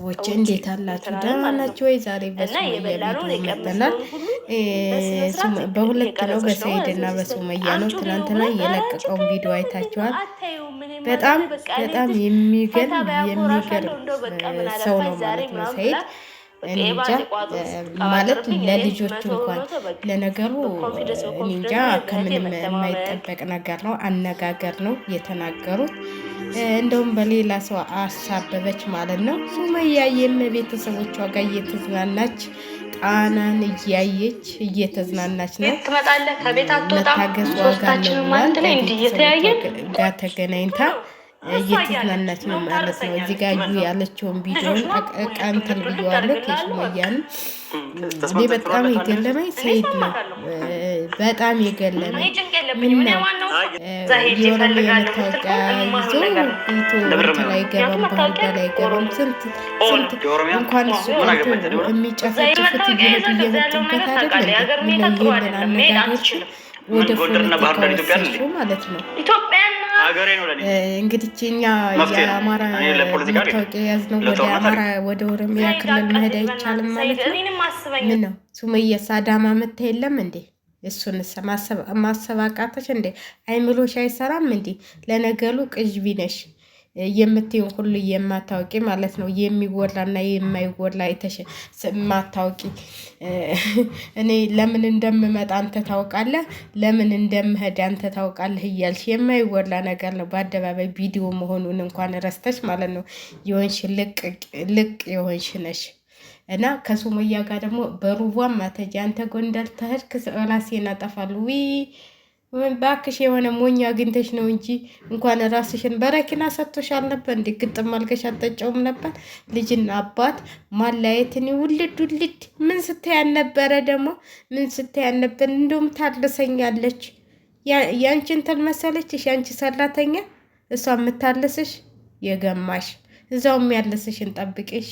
ቤተሰቦች እንዴት አላችሁ? ደህና ናችሁ ወይ? ዛሬ በሱመያ ቪዲዮ መጥተናል። በሁለት ነው፣ በሰይድ እና በሱመያ ነው። ትናንትና የለቀቀውን ቪዲዮ አይታችኋል። በጣም የሚገርም ሰው ነው ማለት ነው ሰይድ። እንጃ ማለት ለልጆቹ እንኳን ለነገሩ እንጃ ከምንም የማይጠበቅ ነገር ነው። አነጋገር ነው የተናገሩት። እንደውም በሌላ ሰው አሳበበች ማለት ነው። ሱመያዬም ቤተሰቦቿ ጋር እየተዝናናች ጣናን እያየች እየተዝናናች ነው። መታገስ ዋጋ አለው ጋር ተገናኝታ እየተዝናናች ነው ማለት ነው። እዚህ ጋር ያለችውን ቪዲዮን ቀንተል ብየዋለሁ። የሱመያን እኔ በጣም የገለመኝ ሰይድ ነው። በጣም የገለመኝ ምን ነው የኦሮሚያ መታወቂያ ይዞ ኢትዮጵያ ላይ ገባም ባህርዳ ላይ ገባም ስንት እንኳን እሱ ቀርቶ የሚጨፈጭፉት እየሄዱ እየመጡበት አይደለም። ይህንን አነጋገሮች ወደ ፖለቲካ ወሰዱ ማለት ነው። እንግዲህ እኛ የአማራ መታወቂያ ያዝነው ወደ አማራ ወደ ኦሮሚያ ክልል መሄድ አይቻልም ማለት ነው። ምን ነው ሱመያስ አዳማ መታ የለም እንዴ? እሱን ማሰብ አቃተሽ እንዴ? አይምሮሽ አይሰራም እንዴ? ለነገሩ ቅዥቢ ነሽ። የምትይውን ሁሉ የማታውቂ ማለት ነው። የሚወላና የማይወላ ማታውቂ። እኔ ለምን እንደምመጣ አንተ ታውቃለህ፣ ለምን እንደምሄድ አንተ ታውቃለህ እያልሽ የማይወላ ነገር ነው። በአደባባይ ቪዲዮ መሆኑን እንኳን ረስተሽ ማለት ነው። የሆንሽ ልቅ የሆንሽ ነሽ። እና ከሱመያ ጋር ደግሞ በሩቧም ማተጃ አንተ ጎንደር ተሄድክ ራሴን አጠፋለሁ ባክሽ የሆነ ሞኛ አግኝተሽ ነው እንጂ እንኳን ራስሽን በረኪና ሰጥቶሻል ነበር እንዴ? ግጥም አልገሽ አጠጨውም ነበር። ልጅና አባት ማላየትን ውልድ ምን ስትያን ነበረ? ደግሞ ምን ስትያን ነበር? እንደውም ታልሰኛለች። ያንቺን ተልመሰለችሽ? ያንቺ ሰራተኛ እሷ የምታልስሽ የገማሽ እዛውም ያለስሽን ጠብቄሽ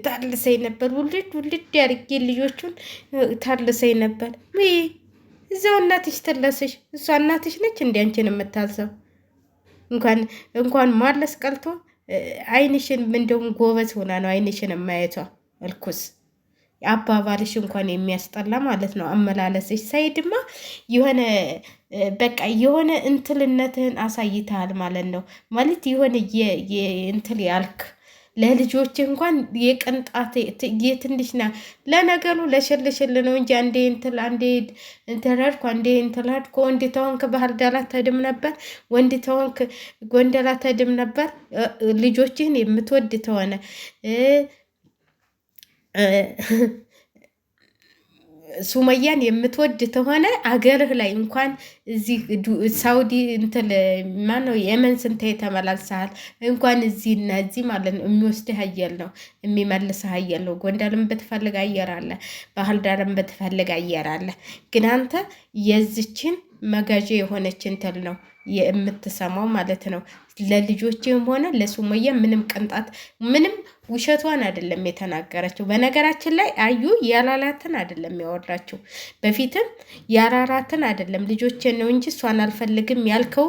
ታልሰኝ ነበር። ውልድ ያርጌ ልጆቹን ታልሰኝ ነበር። እዛው እናትሽ ተለስሽ። እሷ እናትሽ ነች እንዴ አንቺን የምታዘው? እንኳን ማለስ ቀልቶ አይንሽን እንደውም ጎበዝ ሆና ነው አይንሽን የማየቷ። እልኩስ አባባልሽ እንኳን የሚያስጠላ ማለት ነው አመላለስሽ። ሳይድማ የሆነ በቃ የሆነ እንትልነትህን አሳይተሃል ማለት ነው። ማለት የሆነ እንትል ያልክ ለልጆች እንኳን የቅንጣት የትንሽ ና ለነገሩ ለሽልሽል ነው እንጂ አንዴ እንትላድኩ አንዴ እንትላድኩ ወንድ ተሆንክ ባህር ዳር አትሄድም ነበር። ወንድ ተሆንክ ጎንደር አትሄድም ነበር። ልጆችህን የምትወድ ተሆነ ሱመያን የምትወድ ተሆነ አገርህ ላይ እንኳን እዚህ ሳውዲ እንትን ማነው የመን ስንት ተመላልሰሃል። እንኳን እዚህና እዚህ ማለት ነው የሚወስድህ አየር ነው የሚመልስህ አየር ነው። ጎንደርም ብትፈልግ አየር አለ፣ ባህር ዳርም ብትፈልግ አየር አለ። ግን አንተ የዝችን መጋዣ የሆነች እንትን ነው የምትሰማው ማለት ነው። ለልጆችም ሆነ ለሱመያ ምንም ቅንጣት ምንም ውሸቷን አይደለም የተናገረችው። በነገራችን ላይ አዩ ያላላትን አይደለም ያወራችው። በፊትም ያራራትን አይደለም ልጆችን ነው እንጂ እሷን አልፈልግም ያልከው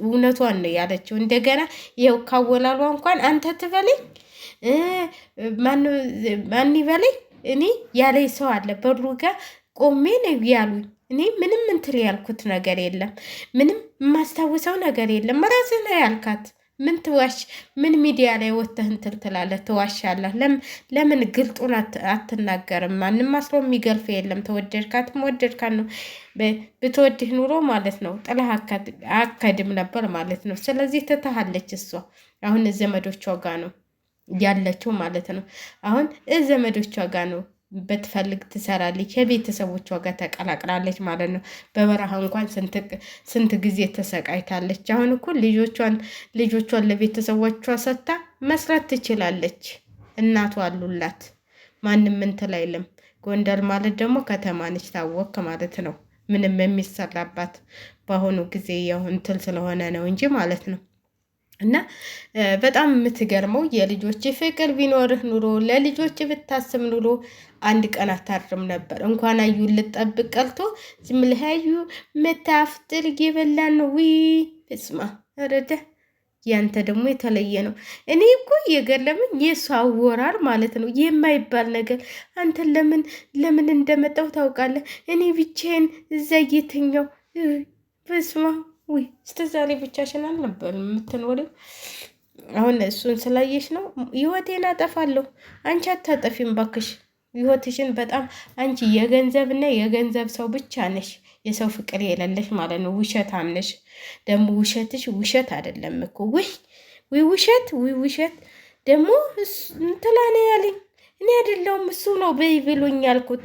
እውነቷን ነው ያለችው። እንደገና ይኸው ካወላሏ እንኳን አንተ ትበለኝ ማን ይበለኝ እኔ ያለኝ ሰው አለ በሩ ጋር ቆሜ ነው ያሉኝ። እኔ ምንም እንትን ያልኩት ነገር የለም። ምንም የማስታውሰው ነገር የለም። ራስህ ነው ያልካት። ምን ትዋሽ? ምን ሚዲያ ላይ ወጥተህ እንትን ትላለህ? ትዋሻለህ? ለምን ግልጡን አትናገርም? ማንም ማስሮ የሚገልፍ የለም። ተወደድካትም ወደድካት ነው። ብትወድህ ኑሮ ማለት ነው ጥላህ አከድም ነበር ማለት ነው። ስለዚህ ትተሃለች እሷ። አሁን ዘመዶቿ ጋር ነው ያለችው ማለት ነው። አሁን ዘመዶቿ ጋር ነው በትፈልግ ትሰራለች። ከቤተሰቦቿ ጋር ተቀላቅላለች ማለት ነው። በበረሃ እንኳን ስንት ጊዜ ተሰቃይታለች። አሁን እኮ ልጆቿን ለቤተሰቦቿ ሰጥታ መስራት ትችላለች። እናቷ አሉላት። ማንም እንትን አይልም። ጎንደር ማለት ደግሞ ከተማ ነች፣ ታወክ ማለት ነው። ምንም የሚሰራባት በአሁኑ ጊዜ ያው እንትን ስለሆነ ነው እንጂ ማለት ነው። እና በጣም የምትገርመው የልጆች ፍቅር ቢኖርህ ኑሮ ለልጆች ብታስብ ኑሮ አንድ ቀን አታርም ነበር። እንኳን አዩ ልጠብቅ ቀልቶ ዝም ብለህ አዩ መታፍጥር እየበላን ነው። ስማ ረደ ያንተ ደግሞ የተለየ ነው። እኔ እኮ የገለመኝ የእሱ አወራር ማለት ነው የማይባል ነገር። አንተን ለምን እንደመጣው ታውቃለህ? እኔ ብቻዬን እዛ እየተኛው በስማ ውይ እስከዛሬ ብቻሽን አልነበር የምትኖሪው? አሁን እሱን ስላየሽ ነው ህይወቴን አጠፋለሁ። አንቺ አታጠፊም ባክሽ ህይወትሽን። በጣም አንቺ የገንዘብና የገንዘብ ሰው ብቻ ነሽ፣ የሰው ፍቅር የሌለሽ ማለት ነው። ውሸታም ነሽ ደግሞ። ውሸትሽ ውሸት አይደለም እኮ ውሸት ደግሞ እንትላ ነው ያለኝ። እኔ አይደለሁም እሱ ነው በይ ብሎኝ ያልኩት።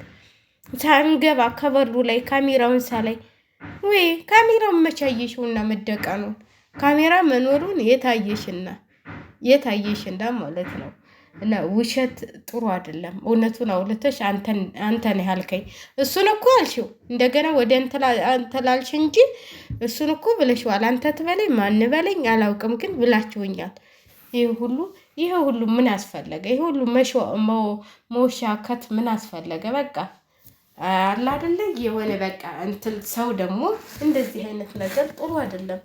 ሳንገባ ከበሩ ላይ ካሜራውን ሳላይ ወይ ካሜራውን መቻየሽውና መደቀኑን ካሜራ መኖሩን የታየሽና ማለት ነው። እና ውሸት ጥሩ አይደለም። እውነቱን አውልተሽ አንተን ያልከኝ እሱን እኮ አልሽው። እንደገና ወደ አንተላልሽ እንጂ እሱን እኮ ብለሽዋል። አንተ ትበለኝ ማን በለኝ አላውቅም፣ ግን ብላችሁኛል። ይሄ ሁሉ ምን አስፈለገ? ይሄ ሁሉ መሻከት ምን አስፈለገ? በቃ አላ አይደለ የሆነ በቃ እንትን ሰው ደግሞ እንደዚህ አይነት ነገር ጥሩ አይደለም።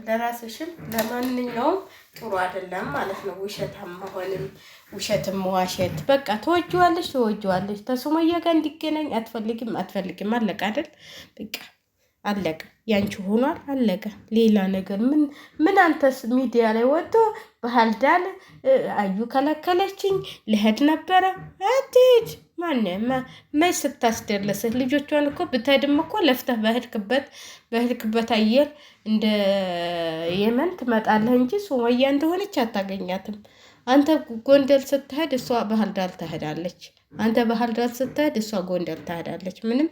ለራስሽም ለማንኛውም ጥሩ አይደለም ማለት ነው። ውሸታም መሆንም ውሸትም መዋሸት በቃ ተወጅዋለሽ። ተሱመያ ጋር እንዲገናኝ አትፈልጊም። አለቀ አይደል? በቃ አለቀ። ያንቺ ሆኗል፣ አለቀ። ሌላ ነገር ምን አንተስ ሚዲያ ላይ ወጥቶ ባህልዳል አዩ ከለከለችኝ ልሄድ ነበረ። አትሄድ መች ስታስደለስህ ልጆቿን እኮ ብትሄድም እኮ ለፍተህ በህልክበት አየር እንደ የመን ትመጣለህ እንጂ ሱመያ እንደሆነች አታገኛትም። አንተ ጎንደር ስትሄድ እሷ ባህልዳር ትሄዳለች። አንተ ባህልዳር ስትሄድ እሷ ጎንደር ትሄዳለች። ምንም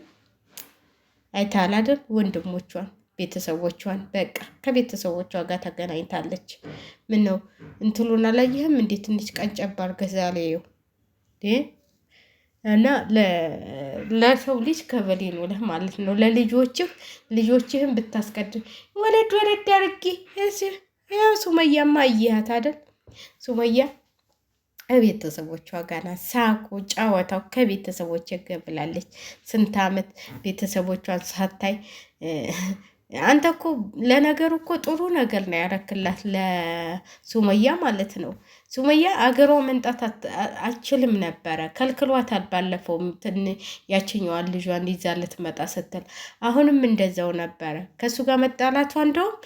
አይተሃል አይደል? ወንድሞቿን ቤተሰቦቿን በቃ ከቤተሰቦቿ ጋር ተገናኝታለች። ምን ነው እንትሉን አላየህም? እንዴት ትንሽ ቀንጨብ አድርገህ ዛሬው እና ለሰው ልጅ ከበሌ ነው ለህ ማለት ነው። ልጆችህን ብታስቀድም ወለድ አድርጊ። ያው ሱመያማ አየሃት አይደል? ሱመያ ከቤተሰቦቿ ጋር ሳቁ ጫወታው ከቤተሰቦች ገብላለች። ስንት ዓመት ቤተሰቦቿን ሳታይ አንተ እኮ ለነገሩ እኮ ጥሩ ነገር ነው ያረክላት ለሱመያ ማለት ነው። ሱመያ አገሯ መንጣት አችልም ነበረ፣ ከልክሏታል። ባለፈው ያችኛዋን ልጇን ይዛ ልትመጣ ስትል አሁንም እንደዛው ነበረ። ከእሱ ጋር መጣላቷ እንደውም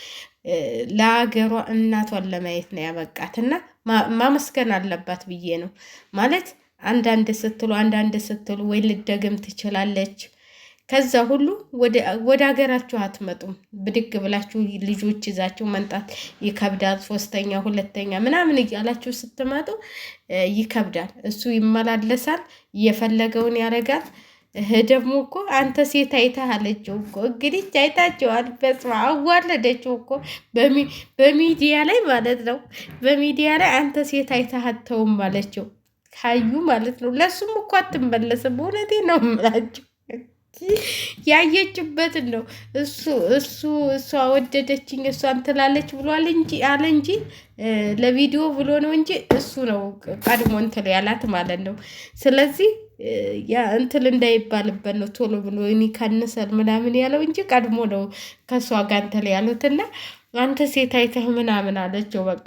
ለአገሯ እናቷን ለማየት ነው ያበቃት እና ማመስገን አለባት ብዬ ነው ማለት። አንዳንድ ስትሉ ወይ ልደግም ትችላለች። ከዛ ሁሉ ወደ ሀገራችሁ አትመጡም። ብድግ ብላችሁ ልጆች ይዛችሁ መንጣት ይከብዳል። 3ኛ 2ኛ ምናምን እያላችሁ ስትመጡ ይከብዳል። እሱ ይመላለሳል፣ እየፈለገውን ያደርጋል። ደግሞ እኮ አንተ ሴት አይተህ አለችው እኮ እንግዲህ አይታቸዋል። በስመ አብ አዋለደችው እኮ በሚዲያ ላይ ማለት ነው። በሚዲያ ላይ አንተ ሴት አይተህ አተውም አለችው ካዩ ማለት ነው። ለሱም እኮ አትመለስም። እውነቴን ነው የምላቸው ያየችበትን ነው። እሷ ወደደችኝ እሷን ትላለች ብሏል እንጂ አለ እንጂ ለቪዲዮ ብሎ ነው እንጂ እሱ ነው ቀድሞ እንትን ያላት ማለት ነው። ስለዚህ ያ እንትን እንዳይባልበት ነው ቶሎ ብሎ እኔ ካነሰል ምናምን ያለው እንጂ ቀድሞ ነው ከእሷ ጋር እንትን ያሉትና አንተ ሴት አይተህ ምናምን አለችው። በቃ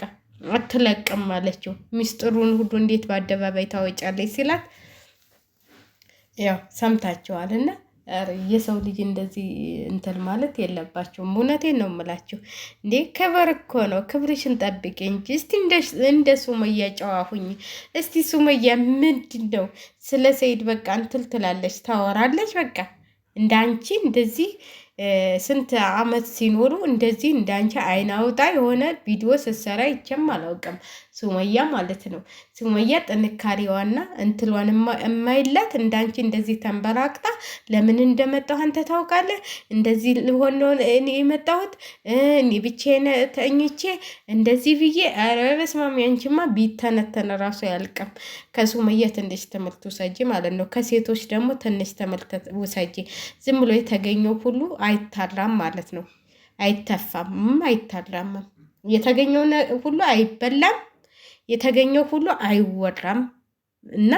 አትለቅም አለችው። ሚስጥሩን ሁሉ እንዴት በአደባባይ ታወጫለች ሲላት ያው ሰምታችኋልና የሰው ልጅ እንደዚህ እንትን ማለት የለባቸውም። እውነቴን ነው የምላችሁ። እንዴ ክብር እኮ ነው፣ ክብርሽን ጠብቂ እንጂ። እስቲ እንደ ሱመያ ጨዋ ሁኝ። እስቲ ሱመያ ምንድን ነው ስለ ሰይድ በቃ እንትል ትላለች፣ ታወራለች። በቃ እንዳንቺ እንደዚህ ስንት አመት ሲኖሩ እንደዚህ እንዳንቺ አይን አውጣ የሆነ ቪዲዮ ስትሰራ ይቸም አላውቅም። ሱመያ ማለት ነው። ሱመያ ጥንካሬዋና እንትሏን የማይላት እንዳንቺ እንደዚህ ተንበራቅጣ ለምን እንደመጣሁ አንተ ታውቃለህ። እንደዚህ ልሆን ነው እኔ የመጣሁት እኔ ብቻዬን ተኝቼ እንደዚህ ብዬ። ኧረ በስመ አብ ያንቺማ ቢተነተን ራሱ አያልቅም። ከሱመያ ትንሽ ትምህርት ውሰጂ ማለት ነው። ከሴቶች ደግሞ ትንሽ ትምህርት ውሰጂ። ዝም ብሎ የተገኘው ሁሉ አይታራም ማለት ነው። አይተፋም፣ አይታራምም። የተገኘው ሁሉ አይበላም፣ የተገኘው ሁሉ አይወራም። እና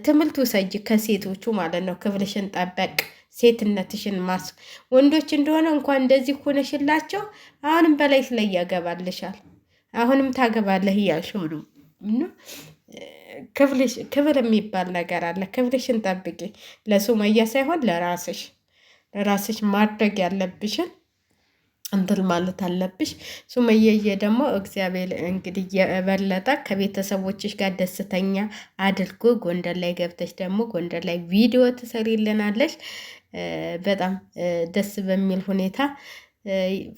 ትምህርት ውሰጂ ከሴቶቹ ማለት ነው። ክብርሽን ጠበቅ። ሴትነትሽን ወንዶች እንደሆነ እንኳን እንደዚህ ሆነሽላቸው አሁንም በላይ ላይ ያገባልሻል። አሁንም ታገባለህ እያልሽው ነው። ክብር የሚባል ነገር አለ። ክብርሽን ጠብቂ። ለሱመያ ሳይሆን ለራስሽ ማድረግ ያለብሽን እንትን ማለት አለብሽ። ሱመያዬ ደግሞ እግዚአብሔር እንግዲህ የበለጠ ከቤተሰቦችሽ ጋር ደስተኛ አድርጎ ጎንደር ላይ ገብተሽ ደግሞ ጎንደር ላይ ቪዲዮ ትሰሪልናለሽ። በጣም ደስ በሚል ሁኔታ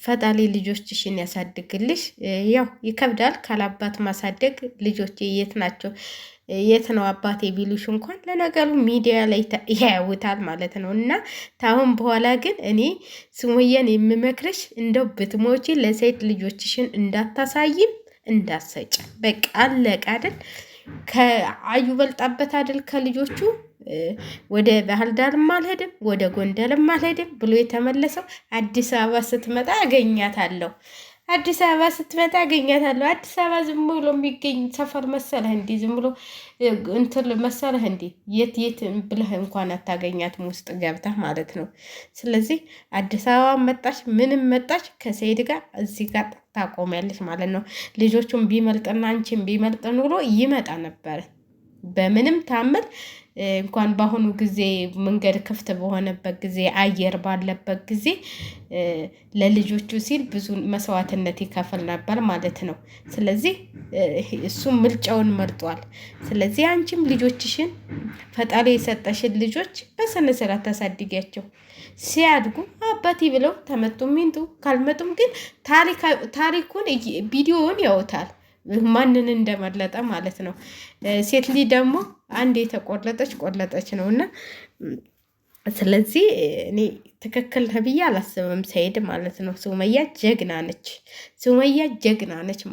ፈጣሪ ልጆችሽን ያሳድግልሽ። ያው ይከብዳል ካላባት ማሳደግ። ልጆች የት ናቸው? የት ነው አባቴ ቢሉሽ እንኳን ለነገሩ ሚዲያ ላይ ያያውታል ማለት ነው። እና ታሁን በኋላ ግን እኔ ሱመያን የምመክርሽ እንደው ብትሞቺ ለሴት ልጆችሽን እንዳታሳይም እንዳሰጭ። በቃ አለቀ አይደል? ከአዩ በልጣበት አይደል? ከልጆቹ ወደ ባህር ዳርም አልሄድም ወደ ጎንደርም አልሄድም ብሎ የተመለሰው አዲስ አበባ ስትመጣ አገኛታለሁ። አዲስ አበባ ስትመጣ አገኛታለሁ። አዲስ አበባ ዝም ብሎ የሚገኝ ሰፈር መሰለህ እንዲ? ዝም ብሎ እንትን መሰለህ እንዲ? የት ብለህ እንኳን አታገኛትም ውስጥ ገብተህ ማለት ነው። ስለዚህ አዲስ አበባ መጣች ምንም መጣች ከሰይድ ጋር እዚህ ጋር ታቆሚያለች ማለት ነው። ልጆቹን ቢመልጥና አንቺን ቢመልጥ ኑሮ ይመጣ ነበረ። በምንም ታምር እንኳን በአሁኑ ጊዜ መንገድ ክፍት በሆነበት ጊዜ አየር ባለበት ጊዜ ለልጆቹ ሲል ብዙ መስዋዕትነት ይከፍል ነበር ማለት ነው። ስለዚህ እሱም ምርጫውን መርጧል። ስለዚህ አንቺም ልጆችሽን ፈጣሪ የሰጠሽን ልጆች በስነ ስርዓት ታሳድጊያቸው። ሲያድጉ አባቴ ብለው ተመጡም ይምጡ ካልመጡም ግን ታሪኩን ቪዲዮውን ያውታል ማንን እንደመለጠ ማለት ነው። ሴት ልጅ ደግሞ አንድ ቆለጠች ነው። እና ስለዚህ እኔ ትክክል ተብዬ አላስብም ሰይድ ማለት ነው። ሱመያ ጀግና ነች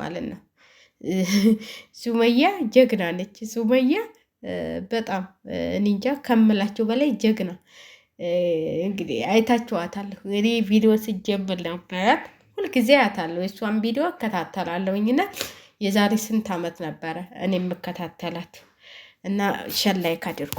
ማለት ነው። ሱመያ ጀግና ነች። ሱመያ በጣም እንጃ ከምላቸው በላይ ጀግና። እንግዲህ አይታችኋታል። እኔ ቪዲዮ ስጀምር ነበር ሁልጊዜ አያታለሁ። የእሷን ቪዲዮ እከታተላለሁኝና የዛሬ ስንት ዓመት ነበረ እኔ የምከታተላት። እና ሸር ላይክ አድርጉ።